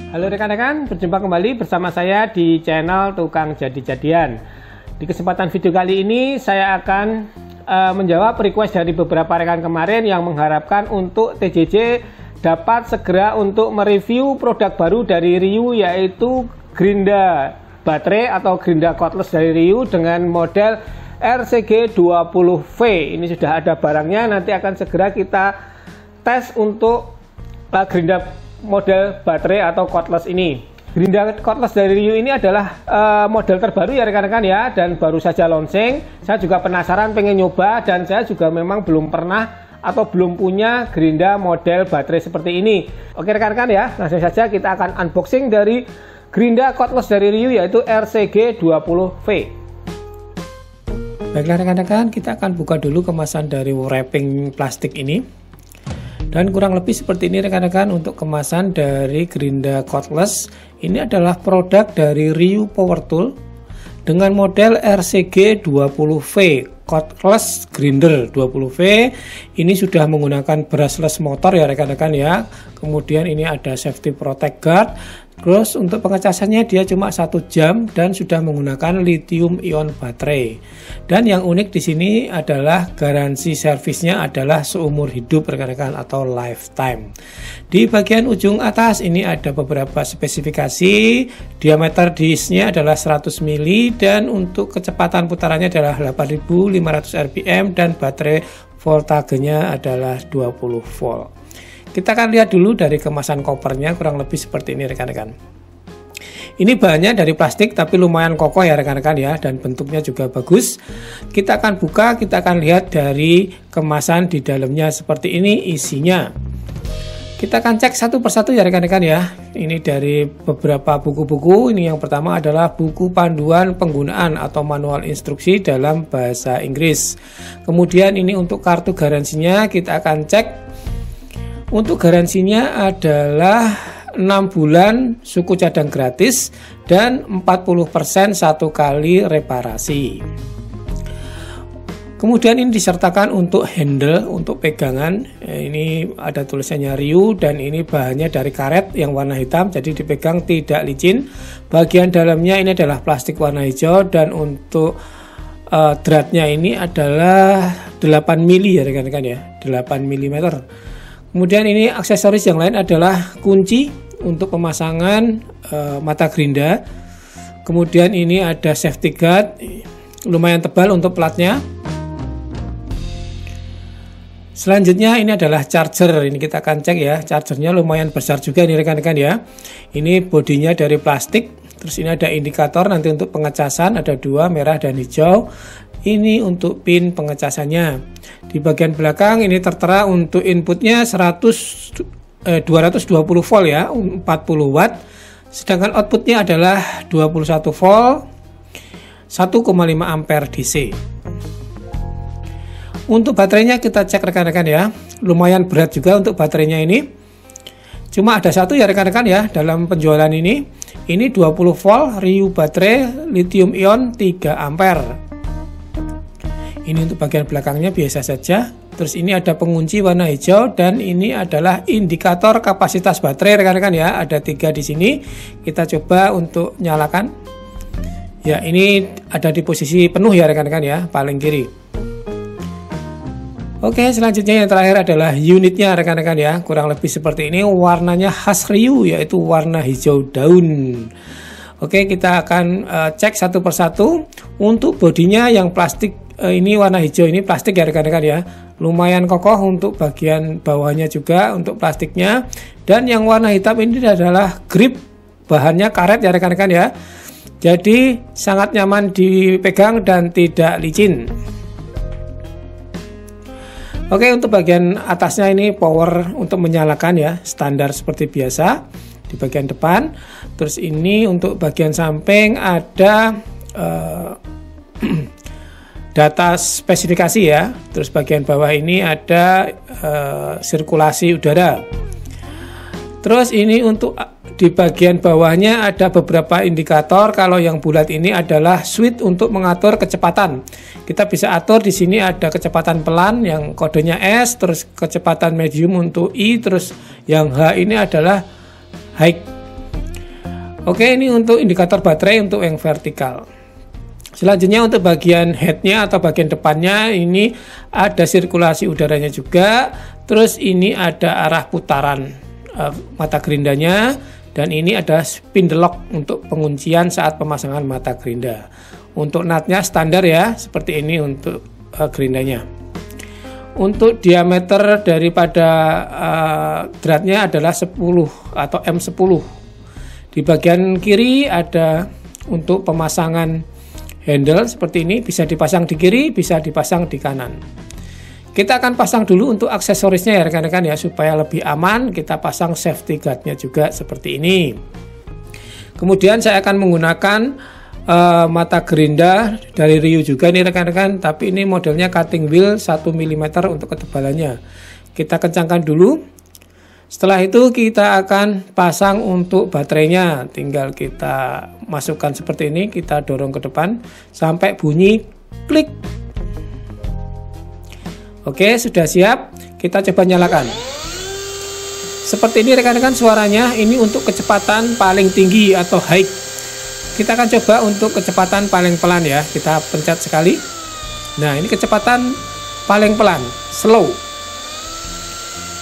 Halo rekan-rekan, berjumpa kembali bersama saya di channel Tukang Jadi-Jadian. Di kesempatan video kali ini saya akan menjawab request dari beberapa rekan kemarin yang mengharapkan untuk TJJ dapat segera untuk mereview produk baru dari Ryu, yaitu gerinda baterai atau gerinda cordless dari Ryu dengan model RCG20V. Ini sudah ada barangnya, nanti akan segera kita tes untuk gerinda model baterai atau cordless ini. Gerinda cordless dari Ryu ini adalah model terbaru ya rekan-rekan ya, dan baru saja launching. Saya juga penasaran pengen nyoba, dan saya juga memang belum pernah atau belum punya gerinda model baterai seperti ini. Oke rekan-rekan ya, langsung saja kita akan unboxing dari gerinda cordless dari Ryu, yaitu RCG20V. Baiklah rekan-rekan, kita akan buka dulu kemasan dari wrapping plastik ini. Dan kurang lebih seperti ini rekan-rekan untuk kemasan dari gerinda cordless. Ini adalah produk dari Ryu Power Tool dengan model RCG20V cordless grinder 20V. Ini sudah menggunakan brushless motor ya rekan-rekan ya. Kemudian ini ada safety protect guard. Terus untuk pengecasannya dia cuma 1 jam dan sudah menggunakan lithium ion baterai. Dan yang unik di sini adalah garansi servisnya adalah seumur hidup rekan-rekan atau lifetime. Di bagian ujung atas ini ada beberapa spesifikasi. Diameter disknya adalah 100 mili dan untuk kecepatan putarannya adalah 8500 rpm dan baterai voltagenya adalah 20 volt. Kita akan lihat dulu dari kemasan kopernya, kurang lebih seperti ini rekan-rekan. Ini bahannya dari plastik tapi lumayan kokoh ya rekan-rekan ya, dan bentuknya juga bagus. Kita akan buka, kita akan lihat dari kemasan di dalamnya seperti ini isinya. Kita akan cek satu persatu ya rekan-rekan ya. Ini dari beberapa buku-buku. Ini yang pertama adalah buku panduan penggunaan atau manual instruksi dalam bahasa Inggris. Kemudian ini untuk kartu garansinya, kita akan cek. Untuk garansinya adalah 6 bulan suku cadang gratis dan 40% satu kali reparasi. Kemudian ini disertakan untuk handle, untuk pegangan. Ini ada tulisannya Ryu dan ini bahannya dari karet yang warna hitam, jadi dipegang tidak licin. Bagian dalamnya ini adalah plastik warna hijau dan untuk dratnya ini adalah 8 mili ya rekan-rekan ya, 8 mm. Kemudian ini aksesoris yang lain adalah kunci untuk pemasangan mata gerinda. Kemudian ini ada safety guard, lumayan tebal untuk platnya. Selanjutnya ini adalah charger. Ini kita akan cek ya, chargernya lumayan besar juga ini rekan-rekan ya. Ini bodinya dari plastik. Terus ini ada indikator nanti untuk pengecasan, ada 2, merah dan hijau. Ini untuk pin pengecasannya. Di bagian belakang ini tertera untuk inputnya 220 volt ya, 40 watt. Sedangkan outputnya adalah 21 volt, 1,5 ampere DC. Untuk baterainya kita cek rekan-rekan ya. Lumayan berat juga untuk baterainya ini. Cuma ada satu ya rekan-rekan ya dalam penjualan ini. Ini 20 volt Ryu baterai lithium ion 3 ampere. Ini untuk bagian belakangnya biasa saja. Terus ini ada pengunci warna hijau dan ini adalah indikator kapasitas baterai rekan-rekan ya. Ada 3 di sini. Kita coba untuk nyalakan. Ya, ini ada di posisi penuh ya rekan-rekan ya, paling kiri. Oke, selanjutnya yang terakhir adalah unitnya rekan-rekan ya. Kurang lebih seperti ini, warnanya khas Ryu yaitu warna hijau daun. Oke, kita akan cek satu persatu. Untuk bodinya yang plastik ini warna hijau ini plastik ya rekan-rekan ya. Lumayan kokoh untuk bagian bawahnya juga untuk plastiknya. Dan yang warna hitam ini adalah grip, bahannya karet ya rekan-rekan ya. Jadi sangat nyaman dipegang dan tidak licin. Oke, untuk bagian atasnya ini power untuk menyalakan ya, standar seperti biasa di bagian depan. Terus ini untuk bagian samping ada data spesifikasi ya. Terus bagian bawah ini ada sirkulasi udara. Terus ini untuk di bagian bawahnya ada beberapa indikator. Kalau yang bulat ini adalah switch untuk mengatur kecepatan. Kita bisa atur di sini ada kecepatan pelan yang kodenya S, terus kecepatan medium untuk I, terus yang H ini adalah high. Oke, ini untuk indikator baterai untuk yang vertikal. Selanjutnya untuk bagian headnya atau bagian depannya, ini ada sirkulasi udaranya juga. Terus ini ada arah putaran mata gerindanya, dan ini ada spindle lock untuk penguncian saat pemasangan mata gerinda. Untuk nutnya standar ya, seperti ini untuk gerindanya. Untuk diameter daripada dratnya adalah 10 atau M10. Di bagian kiri ada untuk pemasangan handle seperti ini, bisa dipasang di kiri, bisa dipasang di kanan. Kita akan pasang dulu untuk aksesorisnya ya rekan-rekan ya, supaya lebih aman. Kita pasang safety guardnya juga seperti ini. Kemudian saya akan menggunakan mata gerinda dari Ryu juga nih rekan-rekan, tapi ini modelnya cutting wheel 1 mm untuk ketebalannya. Kita kencangkan dulu. Setelah itu kita akan pasang untuk baterainya. Tinggal kita masukkan seperti ini, kita dorong ke depan sampai bunyi klik. Oke, sudah siap. Kita coba nyalakan. Seperti ini rekan-rekan suaranya. Ini untuk kecepatan paling tinggi atau high. Kita akan coba untuk kecepatan paling pelan ya. Kita pencet sekali. Nah, ini kecepatan paling pelan, slow.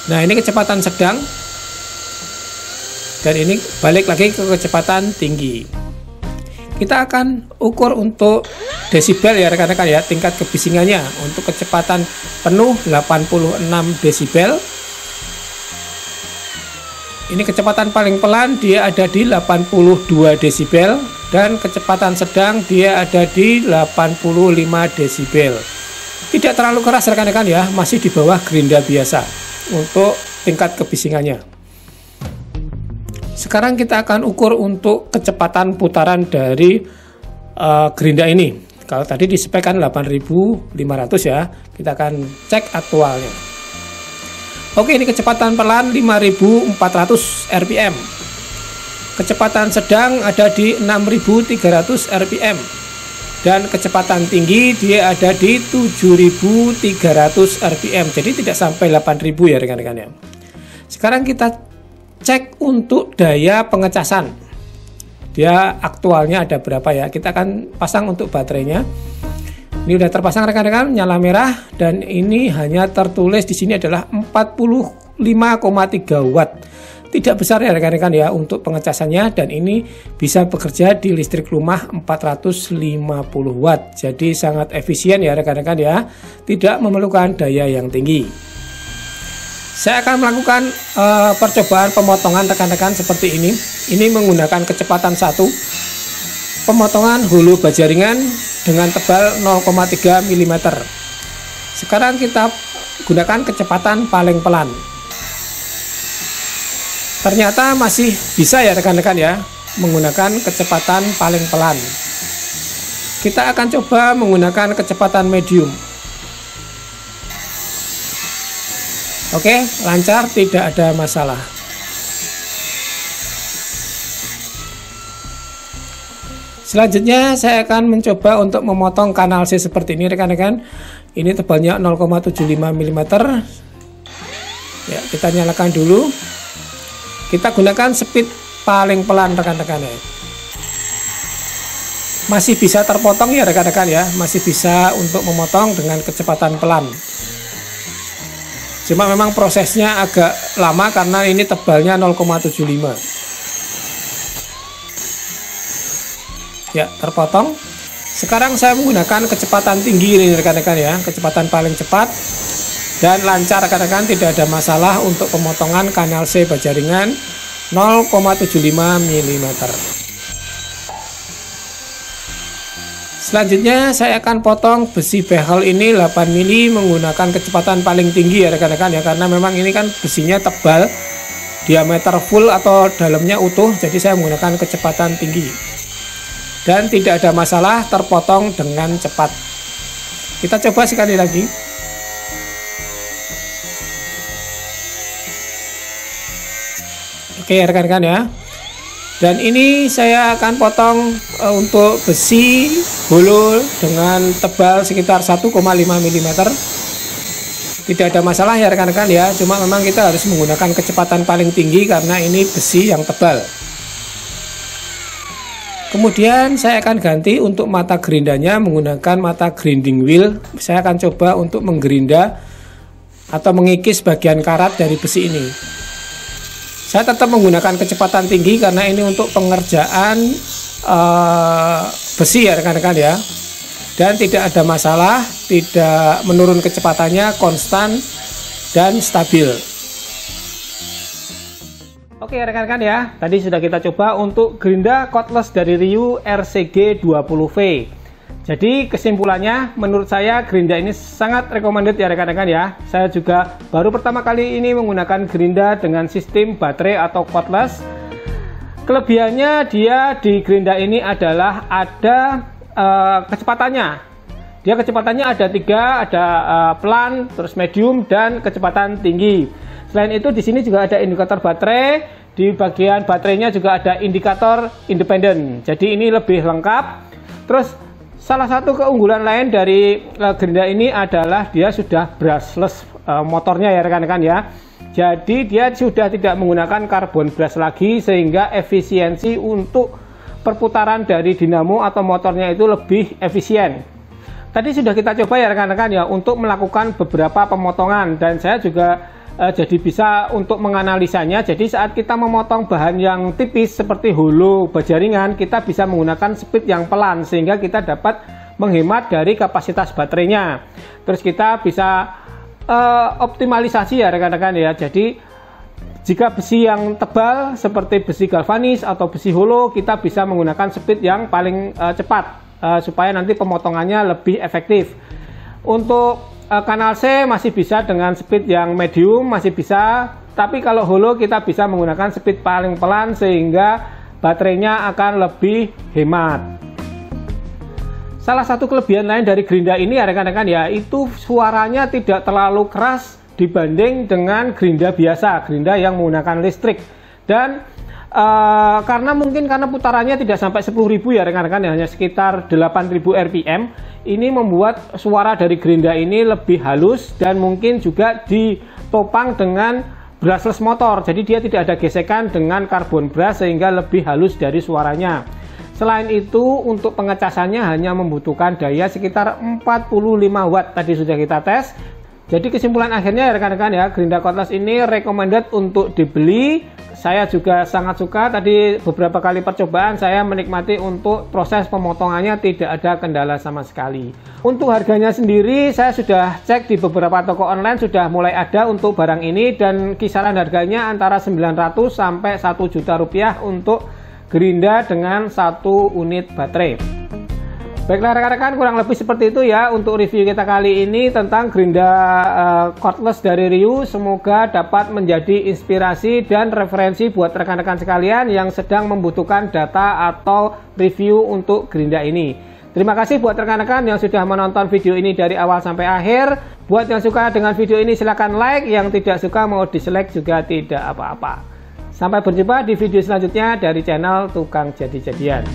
Nah, ini kecepatan sedang. Dan ini balik lagi ke kecepatan tinggi. Kita akan ukur untuk desibel ya rekan-rekan ya, tingkat kebisingannya. Untuk kecepatan penuh 86 desibel. Ini kecepatan paling pelan dia ada di 82 desibel, dan kecepatan sedang dia ada di 85 desibel. Tidak terlalu keras rekan-rekan ya, masih di bawah gerinda biasa untuk tingkat kebisingannya. Sekarang kita akan ukur untuk kecepatan putaran dari gerinda ini. Kalau tadi dispekkan 8500 ya, kita akan cek aktualnya. Oke, ini kecepatan pelan 5400 rpm. Kecepatan sedang ada di 6300 rpm. Dan kecepatan tinggi dia ada di 7300 rpm. Jadi tidak sampai 8000 ya rekan-rekan ya. Sekarang kita cek untuk daya pengecasan. Dia aktualnya ada berapa ya? Kita akan pasang untuk baterainya. Ini udah terpasang rekan-rekan, nyala merah, dan ini hanya tertulis di sini adalah 45,3 watt. Tidak besar ya rekan-rekan ya untuk pengecasannya, dan ini bisa bekerja di listrik rumah 450 watt. Jadi sangat efisien ya rekan-rekan ya, tidak memerlukan daya yang tinggi. Saya akan melakukan percobaan pemotongan rekan-rekan seperti ini. Ini menggunakan kecepatan 1, pemotongan hulu baja ringan dengan tebal 0,3 mm. Sekarang kita gunakan kecepatan paling pelan. Ternyata masih bisa ya rekan-rekan ya, menggunakan kecepatan paling pelan. Kita akan coba menggunakan kecepatan medium. Oke, lancar, tidak ada masalah. Selanjutnya saya akan mencoba untuk memotong kanal C seperti ini rekan-rekan. Ini tebalnya 0,75 mm. Ya, kita nyalakan dulu. Kita gunakan speed paling pelan rekan-rekan ya. Masih bisa terpotong ya rekan-rekan ya, masih bisa untuk memotong dengan kecepatan pelan. Cuma memang prosesnya agak lama karena ini tebalnya 0,75. Ya, terpotong. Sekarang saya menggunakan kecepatan tinggi ini rekan-rekan ya, kecepatan paling cepat dan lancar rekan-rekan, tidak ada masalah untuk pemotongan kanal C baja ringan 0,75 mm. Selanjutnya saya akan potong besi behel ini 8 mili menggunakan kecepatan paling tinggi ya rekan-rekan ya, karena memang ini kan besinya tebal, diameter full atau dalamnya utuh, jadi saya menggunakan kecepatan tinggi. Dan tidak ada masalah terpotong dengan cepat. Kita coba sekali lagi. Oke rekan-rekan ya. Dan ini saya akan potong untuk besi hulu dengan tebal sekitar 1,5 mm. Tidak ada masalah ya rekan-rekan ya, cuma memang kita harus menggunakan kecepatan paling tinggi karena ini besi yang tebal. Kemudian saya akan ganti untuk mata gerindanya menggunakan mata grinding wheel. Saya akan coba untuk menggerinda atau mengikis bagian karat dari besi ini. Saya tetap menggunakan kecepatan tinggi karena ini untuk pengerjaan besi ya rekan-rekan ya. Dan tidak ada masalah, tidak menurun kecepatannya, konstan dan stabil. Oke rekan-rekan ya, tadi sudah kita coba untuk gerinda cordless dari Ryu RCG 20V. Jadi kesimpulannya menurut saya gerinda ini sangat recommended ya rekan-rekan ya. Saya juga baru pertama kali ini menggunakan gerinda dengan sistem baterai atau cordless. Kelebihannya dia di gerinda ini adalah ada kecepatannya. Dia kecepatannya ada 3, ada pelan, terus medium dan kecepatan tinggi. Selain itu di sini juga ada indikator baterai, di bagian baterainya juga ada indikator independen. Jadi ini lebih lengkap. Terus salah satu keunggulan lain dari gerinda ini adalah dia sudah brushless motornya ya rekan-rekan ya. Jadi dia sudah tidak menggunakan carbon brush lagi sehingga efisiensi untuk perputaran dari dinamo atau motornya itu lebih efisien. Tadi sudah kita coba ya rekan-rekan ya untuk melakukan beberapa pemotongan dan saya juga jadi bisa untuk menganalisanya. Jadi saat kita memotong bahan yang tipis seperti hulu, baja ringan, kita bisa menggunakan speed yang pelan sehingga kita dapat menghemat dari kapasitas baterainya. Terus kita bisa optimalisasi ya rekan-rekan ya. Jadi jika besi yang tebal seperti besi galvanis atau besi holo, kita bisa menggunakan speed yang paling cepat supaya nanti pemotongannya lebih efektif. Untuk kanal C masih bisa dengan speed yang medium, masih bisa. Tapi kalau holo kita bisa menggunakan speed paling pelan sehingga baterainya akan lebih hemat. Salah satu kelebihan lain dari gerinda ini ya rekan-rekan ya, itu suaranya tidak terlalu keras dibanding dengan gerinda biasa, gerinda yang menggunakan listrik. Dan karena putarannya tidak sampai 10.000 ya rekan-rekan ya, hanya sekitar 8.000 rpm. Ini membuat suara dari gerinda ini lebih halus dan mungkin juga ditopang dengan brushless motor. Jadi dia tidak ada gesekan dengan carbon brush sehingga lebih halus dari suaranya. Selain itu untuk pengecasannya hanya membutuhkan daya sekitar 45 watt. Tadi sudah kita tes. Jadi kesimpulan akhirnya ya rekan-rekan ya, gerinda cordless ini recommended untuk dibeli. Saya juga sangat suka, tadi beberapa kali percobaan saya menikmati untuk proses pemotongannya tidak ada kendala sama sekali. Untuk harganya sendiri saya sudah cek di beberapa toko online sudah mulai ada untuk barang ini dan kisaran harganya antara 900 sampai 1 juta rupiah untuk gerinda dengan 1 unit baterai. Baiklah rekan-rekan, kurang lebih seperti itu ya untuk review kita kali ini tentang gerinda cordless dari Ryu. Semoga dapat menjadi inspirasi dan referensi buat rekan-rekan sekalian yang sedang membutuhkan data atau review untuk gerinda ini. Terima kasih buat rekan-rekan yang sudah menonton video ini dari awal sampai akhir. Buat yang suka dengan video ini silahkan like, yang tidak suka mau dislike juga tidak apa-apa. Sampai berjumpa di video selanjutnya dari channel Tukang Jadi-Jadian.